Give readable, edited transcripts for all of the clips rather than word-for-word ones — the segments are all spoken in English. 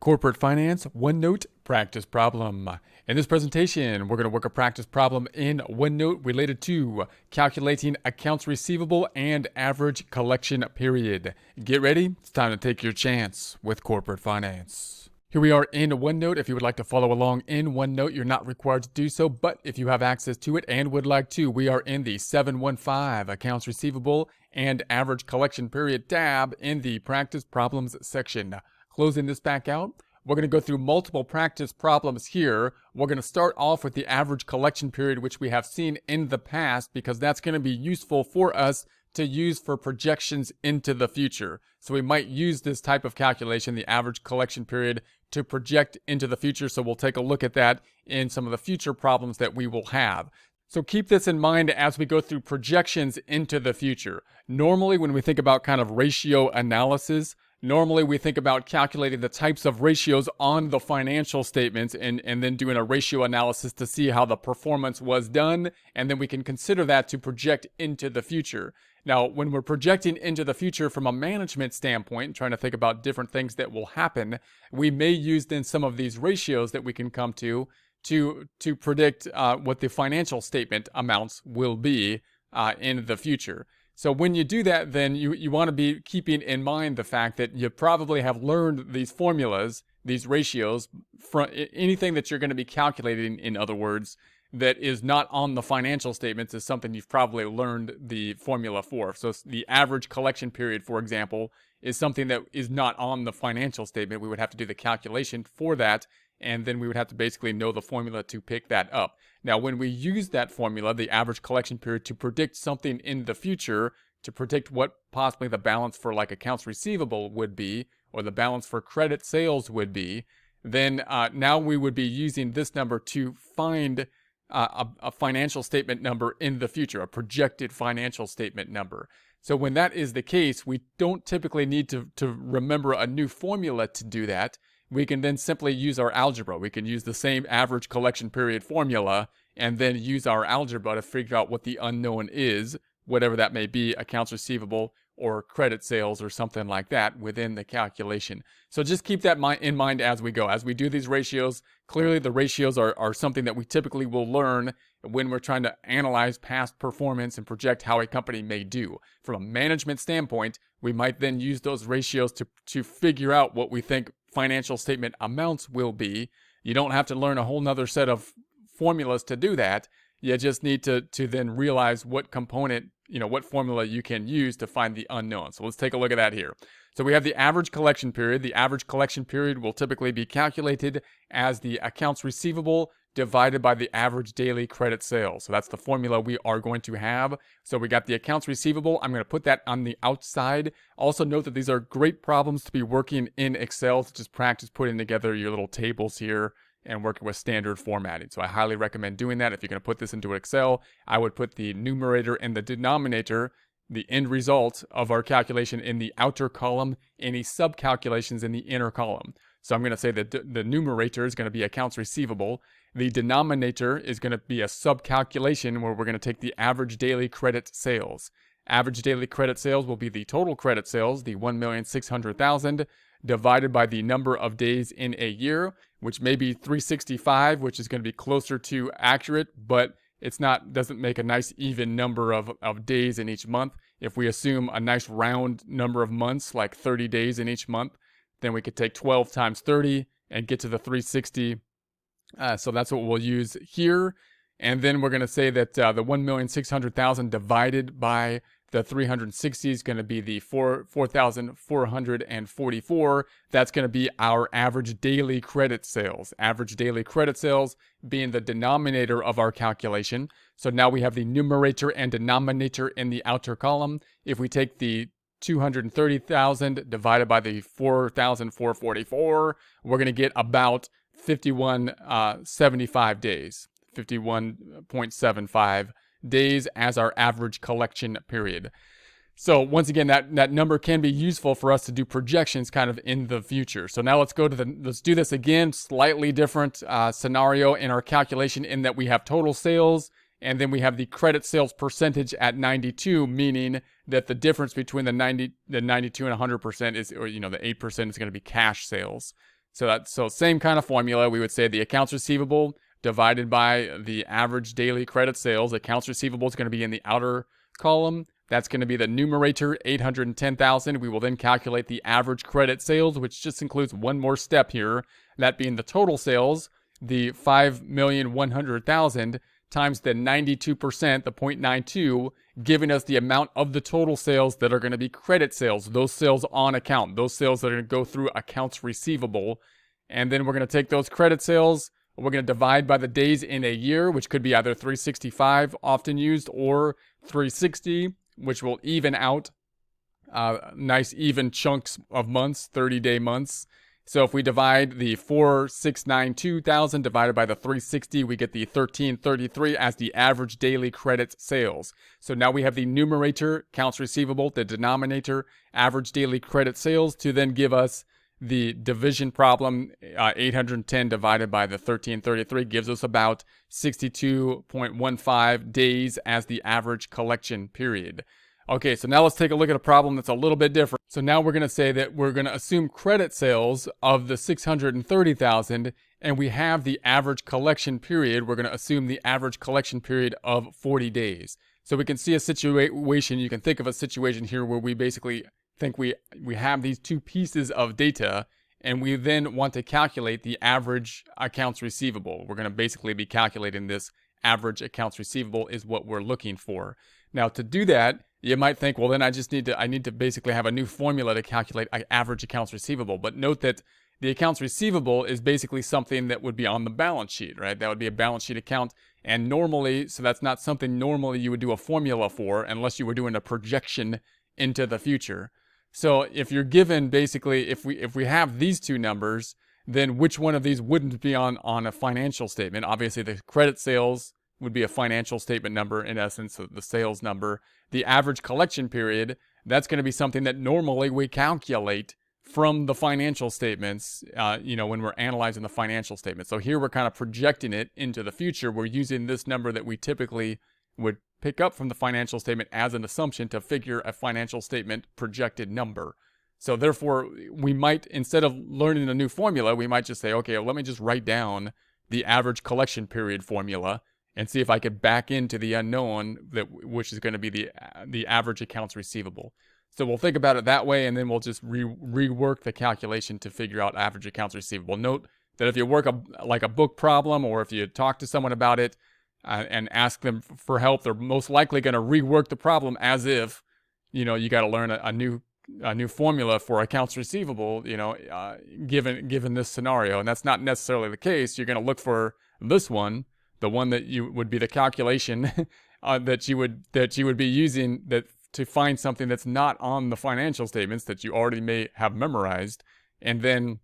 Corporate Finance OneNote Practice Problem. In this presentation, we're going to work a practice problem in OneNote related to calculating accounts receivable and average collection period. Get ready, it's time to take your chance with Corporate Finance. Here we are in OneNote. If you would like to follow along in OneNote, you're not required to do so, but if you have access to it and would like to, we are in the 715 Accounts Receivable and Average Collection Period tab in the Practice Problems section. Closing this back out, we're going to go through multiple practice problems here. We're going to start off with the average collection period, which we have seen in the past, because that's going to be useful for us to use for projections into the future. So we might use this type of calculation, the average collection period, to project into the future. So we'll take a look at that in some of the future problems that we will have. So keep this in mind as we go through projections into the future. Normally, when we think about kind of ratio analysis, normally we think about calculating the types of ratios on the financial statements and then doing a ratio analysis to see how the performance was done, and then we can consider that to project into the future. Now, when we're projecting into the future from a management standpoint, trying to think about different things that will happen, we may use then some of these ratios that we can come to predict what the financial statement amounts will be in the future. So when you do that, then you want to be keeping in mind the fact that you probably have learned these formulas, these ratios, from anything that you're going to be calculating, in other words, that is not on the financial statements is something you've probably learned the formula for. So the average collection period, for example, is something that is not on the financial statement. We would have to do the calculation for that, and then we would have to basically know the formula to pick that up. Now, when we use that formula, the average collection period, to predict something in the future, to predict what possibly the balance for like accounts receivable would be, or the balance for credit sales would be, then now we would be using this number to find a financial statement number in the future, a projected financial statement number. So when that is the case, we don't typically need to remember a new formula to do that. We can then simply use our algebra. We can use the same average collection period formula and then use our algebra to figure out what the unknown is, whatever that may be, accounts receivable or credit sales or something like that within the calculation. So just keep that in mind as we go. As we do these ratios, clearly the ratios are something that we typically will learn when we're trying to analyze past performance and project how a company may do. From a management standpoint, we might then use those ratios to figure out what we think financial statement amounts will be. You don't have to learn a whole nother set of formulas to do that. You just need to then realize what component, what formula you can use to find the unknown. So let's take a look at that here. So we have the average collection period. The average collection period will typically be calculated as the accounts receivable divided by the average daily credit sales. So that's the formula we are going to have. So we got the accounts receivable. I'm going to put that on the outside. Also note that these are great problems to be working in Excel to just practice putting together your little tables here and working with standard formatting. So I highly recommend doing that. If you're going to put this into Excel, I would put the numerator and the denominator, the end result of our calculation, in the outer column, any sub-calculations in the inner column. So I'm going to say that the numerator is going to be accounts receivable. The denominator is going to be a sub-calculation where we're going to take the average daily credit sales. Average daily credit sales will be the total credit sales, the 1,600,000, divided by the number of days in a year, which may be 365, which is going to be closer to accurate, but doesn't make a nice even number of days in each month. If we assume a nice round number of months, like 30 days in each month, then we could take 12 times 30 and get to the 360. So that's what we'll use here. And then we're going to say that the 1,600,000 divided by the 360 is going to be the 4,444. That's going to be our average daily credit sales. Average daily credit sales being the denominator of our calculation. So now we have the numerator and denominator in the outer column. If we take the 230,000 divided by the 4,444, we're going to get about 51.75 days. 51.75 days as our average collection period. So once again, that number can be useful for us to do projections kind of in the future. So now let's do this again, slightly different scenario in our calculation, in that we have total sales and then we have the credit sales percentage at 92, meaning that the difference between the 92 and 100% is, or the 8% is going to be cash sales. So same kind of formula. We would say the accounts receivable divided by the average daily credit sales. Accounts receivable is going to be in the outer column. That's going to be the numerator, 810,000. We will then calculate the average credit sales, which just includes one more step here, that being the total sales, the 5,100,000 times the 92%, the 0.92, giving us the amount of the total sales that are going to be credit sales, those sales on account, those sales that are going to go through accounts receivable. And then we're going to take those credit sales, we're going to divide by the days in a year, which could be either 365, often used, or 360, which will even out nice even chunks of months, 30-day months. So if we divide the 4,692,000 divided by the 360, we get the 1,333 as the average daily credit sales. So now we have the numerator, accounts receivable, the denominator, average daily credit sales, to then give us the division problem. 810 divided by the 1,333 gives us about 62.15 days as the average collection period. Okay, so now let's take a look at a problem that's a little bit different. So now we're going to say that we're going to assume credit sales of the 630,000, and we have the average collection period. We're going to assume the average collection period of 40 days. So we can see a situation, you can think of a situation here where we basically think we have these two pieces of data, and we then want to calculate the average accounts receivable. We're going to basically be calculating this average accounts receivable is what we're looking for. Now to do that, you might think, well, then I need to basically have a new formula to calculate average accounts receivable. But note that the accounts receivable is basically something that would be on the balance sheet, right? That would be a balance sheet account. And normally, so that's not something normally you would do a formula for unless you were doing a projection into the future. So if you're given basically, if we have these two numbers, then which one of these wouldn't be on a financial statement? Obviously, the credit sales would be a financial statement number, in essence, the sales number. The average collection period, that's going to be something that normally we calculate from the financial statements, when we're analyzing the financial statements. So here we're kind of projecting it into the future. We're using this number that we typically would pick up from the financial statement as an assumption to figure a financial statement projected number. So therefore, we might, instead of learning a new formula, we might just say, okay, well, let me just write down the average collection period formula and see if I could back into the unknown, which is going to be the average accounts receivable. So we'll think about it that way, and then we'll just rework the calculation to figure out average accounts receivable. Note that if you work like a book problem, or if you talk to someone about it and ask them for help, they're most likely going to rework the problem as if, you got to learn a new formula for accounts receivable, given this scenario. And that's not necessarily the case. You're going to look for this one, the one that you would be the calculation that you would be using to find something that's not on the financial statements that you already may have memorized, and then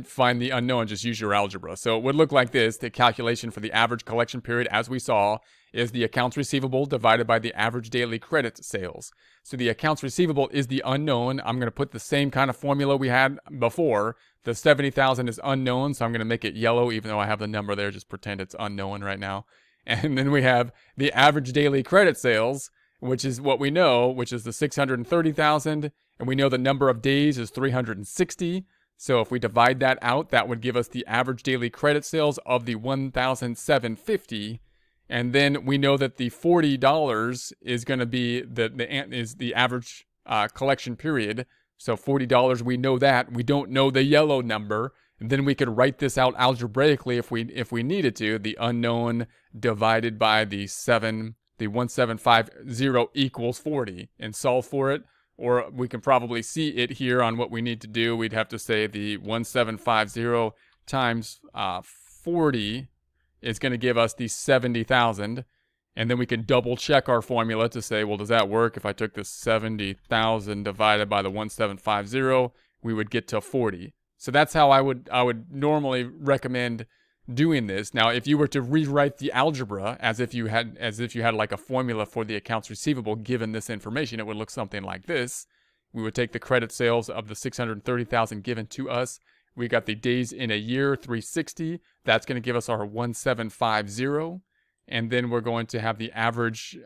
find the unknown. Just use your algebra. So it would look like this. The calculation for the average collection period, as we saw, is the accounts receivable divided by the average daily credit sales. So the accounts receivable is the unknown. I'm going to put the same kind of formula we had before. The 70,000 is unknown, so I'm going to make it yellow, even though I have the number there. Just pretend it's unknown right now. And then we have the average daily credit sales, which is what we know, which is the 630,000. And we know the number of days is 360. So if we divide that out, that would give us the average daily credit sales of the 1,750. And then we know that the $40 is going to be the average collection period. So $40, we know that. We don't know the yellow number. And then we could write this out algebraically if we needed to. The unknown divided by the 1750 equals 40, and solve for it. Or we can probably see it here on what we need to do. We'd have to say the 1750 times 40 is going to give us the 70,000. And then we can double check our formula to say, well, does that work? If I took the 70,000 divided by the 1750, we would get to 40. So that's how I would normally recommend doing this. Now, if you were to rewrite the algebra as if you had like a formula for the accounts receivable given this information, it would look something like this. We would take the credit sales of the 630,000 given to us. We got the days in a year, 360. That's going to give us our 1750. And then we're going to have the average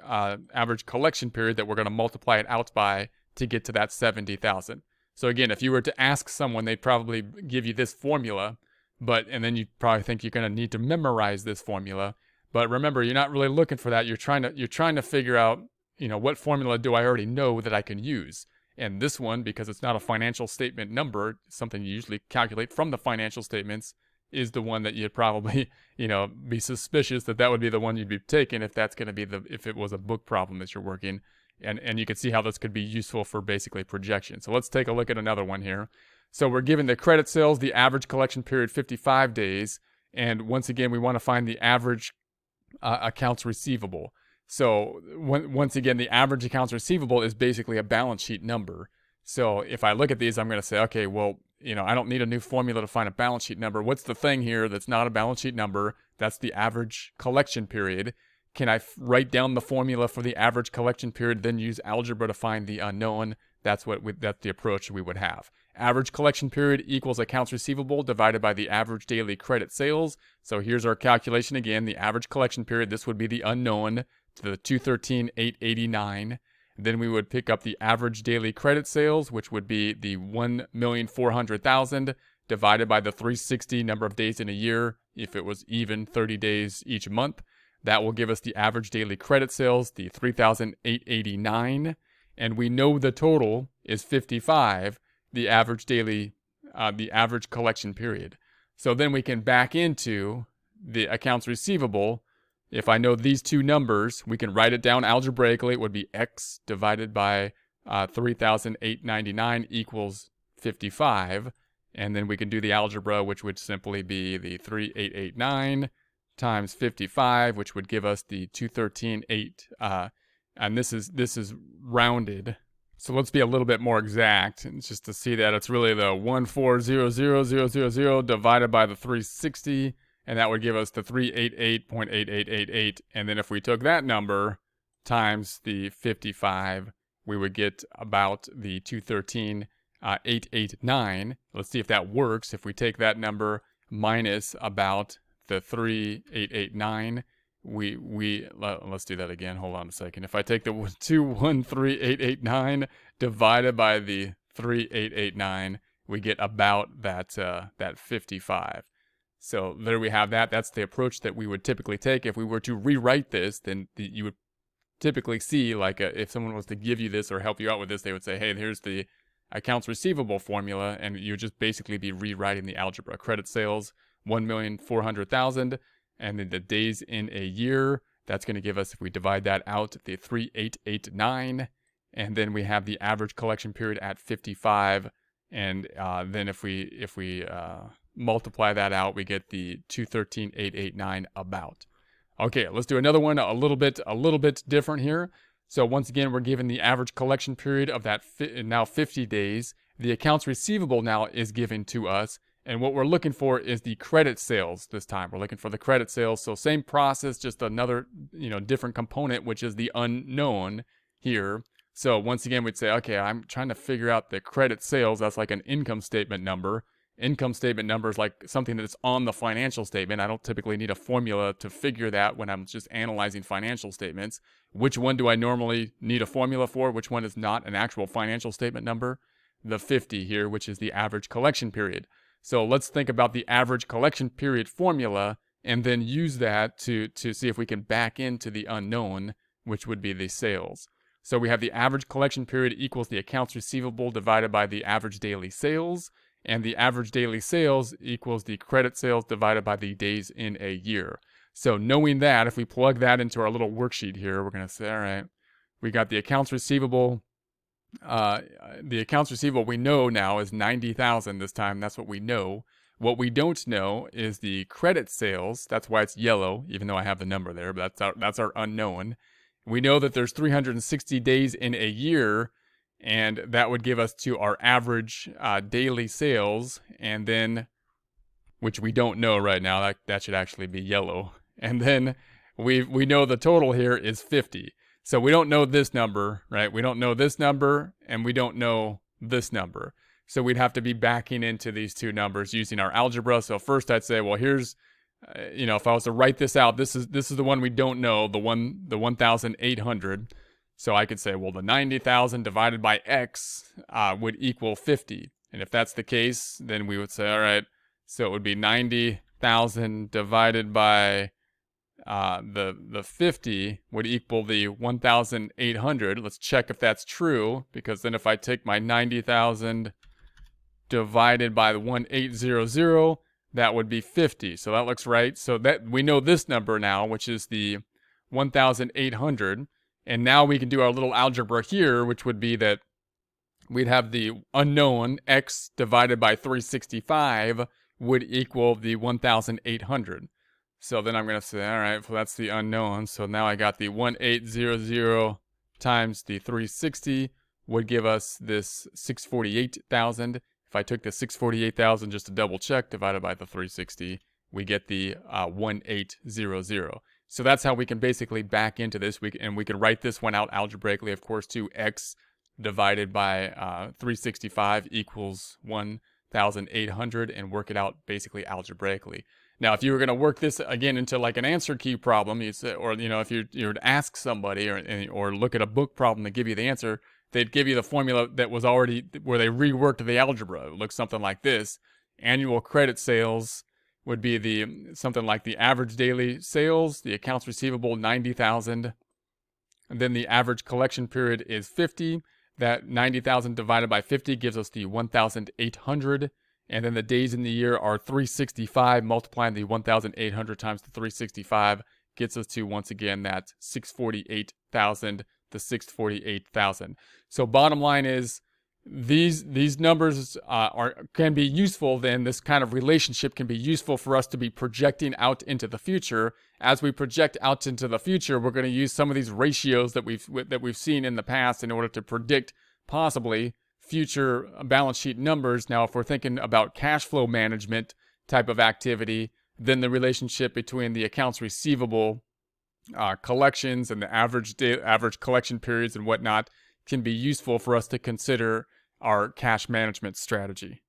collection period that we're going to multiply it out by to get to that 70,000. So again, if you were to ask someone, they'd probably give you this formula, and then you probably think you're going to need to memorize this formula. But remember, you're not really looking for that. You're trying to figure out, what formula do I already know that I can use? And this one, because it's not a financial statement number, something you usually calculate from the financial statements, is the one that you'd probably, be suspicious that would be the one you'd be taking if that's going to be if it was a book problem that you're working. And you can see how this could be useful for basically projection. So let's take a look at another one here. So we're given the credit sales, the average collection period 55 days. And once again, we want to find the average accounts receivable. So once again, the average accounts receivable is basically a balance sheet number. So if I look at these, I'm going to say, okay, well, I don't need a new formula to find a balance sheet number. What's the thing here that's not a balance sheet number? That's the average collection period. Can I write down the formula for the average collection period, then use algebra to find the unknown? That's the approach we would have. Average collection period equals accounts receivable divided by the average daily credit sales. So here's our calculation again. The average collection period, this would be the unknown, to the 213,889. Then we would pick up the average daily credit sales, which would be the 1,400,000 divided by the 360 number of days in a year, if it was even 30 days each month. That will give us the average daily credit sales, the 3,889, and we know the total is 55, the average collection period. So then we can back into the accounts receivable. If I know these two numbers, we can write it down algebraically. It would be X divided by 3,899 equals 55, and then we can do the algebra, which would simply be the 3,889 times 55, which would give us the 213,800, and this is rounded. So let's be a little bit more exact, and just to see that it's really the 1400000 divided by the 360, and that would give us the 388.8888. And then if we took that number times the 55, we would get about the 213,889. Let's see if that works. If we take that number minus about the 3,889, let's do that again. Hold on a second. If I take the 213,889 divided by the 3,889, we get about that 55. So there we have that. That's the approach that we would typically take. If we were to rewrite this, then you would typically see, if someone was to give you this or help you out with this, they would say, hey, here's the accounts receivable formula, and you would just basically be rewriting the algebra. Credit sales, 1,400,000, and then the days in a year, that's going to give us, if we divide that out, the 3,889, and then we have the average collection period at 55, and then if we multiply that out, we get the 213,889 about. Okay, let's do another one a little bit different here. So once again, we're given the average collection period of that now 50 days. The accounts receivable now is given to us, and what we're looking for is the credit sales this time. We're looking for the credit sales. So same process, just another different component, which is the unknown here. So once again, we'd say, okay, I'm trying to figure out the credit sales. That's like an income statement number. Income statement number is like something that's on the financial statement. I don't typically need a formula to figure that when I'm just analyzing financial statements. Which one do I normally need a formula for? Which one is not an actual financial statement number? The 50 here, which is the average collection period. So let's think about the average collection period formula and then use that to see if we can back into the unknown, which would be the sales. So we have the average collection period equals the accounts receivable divided by the average daily sales. And the average daily sales equals the credit sales divided by the days in a year. So knowing that, if we plug that into our little worksheet here, we're going to say, all right, we got the accounts receivable. The accounts receivable we know now is 90,000 this time. That's what we know. What we don't know is the credit sales. That's why it's yellow, even though I have the number there, but that's our unknown. We know that there's 360 days in a year, and that would give us to our average daily sales, and then, which we don't know right now, that should actually be yellow. And then we know the total here is 50. So we don't know this number, right? We don't know this number, and we don't know this number. So we'd have to be backing into these two numbers using our algebra. So first I'd say, well, here's, if I was to write this out, this is the one we don't know, the 1,800. So I could say, well, the 90,000 divided by X would equal 50. And if that's the case, then we would say, all right, so it would be 90,000 divided by the 50 would equal the 1,800. Let's check if that's true, because then if I take my 90,000 divided by the 1,800, that would be 50. So that looks right. So that we know this number now, which is the 1,800. And now we can do our little algebra here, which would be that we'd have the unknown X divided by 365 would equal the 1,800. So then I'm going to say, all right, well, that's the unknown. So now I got the 1,800 times the 360 would give us this 648,000. If I took the 648,000 just to double check, divided by the 360, we get the 1,800. So that's how we can basically back into this. We can write this one out algebraically, of course, to X divided by 365 equals 1,800, and work it out basically algebraically. Now, if you were going to work this again into like an answer key problem, or if you were to ask somebody or look at a book problem to give you the answer, they'd give you the formula that was already where they reworked the algebra. It looks something like this: annual credit sales would be something like the average daily sales, the accounts receivable 90,000, and then the average collection period is 50. That 90,000 divided by 50 gives us the 1,800. And then the days in the year are 365. Multiplying the 1,800 times the 365 gets us to, once again, that 648,000 to 648,000. So bottom line is, these numbers can be useful. Then this kind of relationship can be useful for us to be projecting out into the future. As we project out into the future, we're going to use some of these ratios that we've seen in the past in order to predict possibly future balance sheet numbers. Now, if we're thinking about cash flow management type of activity, then the relationship between the accounts receivable collections and the average collection periods and whatnot can be useful for us to consider our cash management strategy.